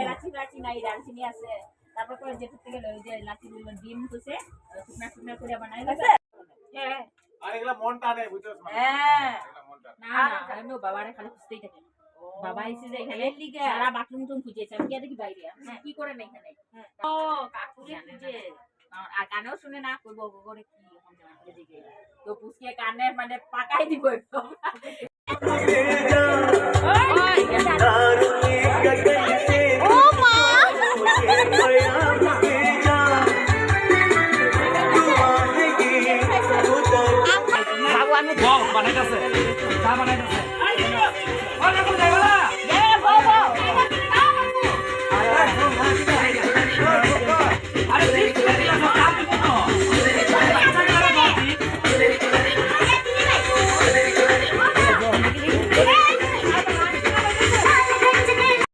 এলাচি ফেলাচি নাই, দারচিনি আছে। তারপর করে যেটা থেকে লই যে এলাচি ডিম কইছে শুকনা শুকনা করে বানাই গেছে। হ্যাঁ আর এগুলা মন টানে বুঝছস না? হ্যাঁ এগুলা মন টানে। না না আমি বাবারে খালি খুঁজতেই থাকি। বাবা এসে যে এখানে সারা বাথরুম টুম খুঁজেছে, আমি গিয়ে দেখি বাইরে কি করে না এখানে। ও কাকুরে খুঁজে আর কানেও শুনে না করবো করে কি দিকে তো পুষকে কানে মানে পাকাই দিব একদম। বানাইতাছে চা বানাইতাছে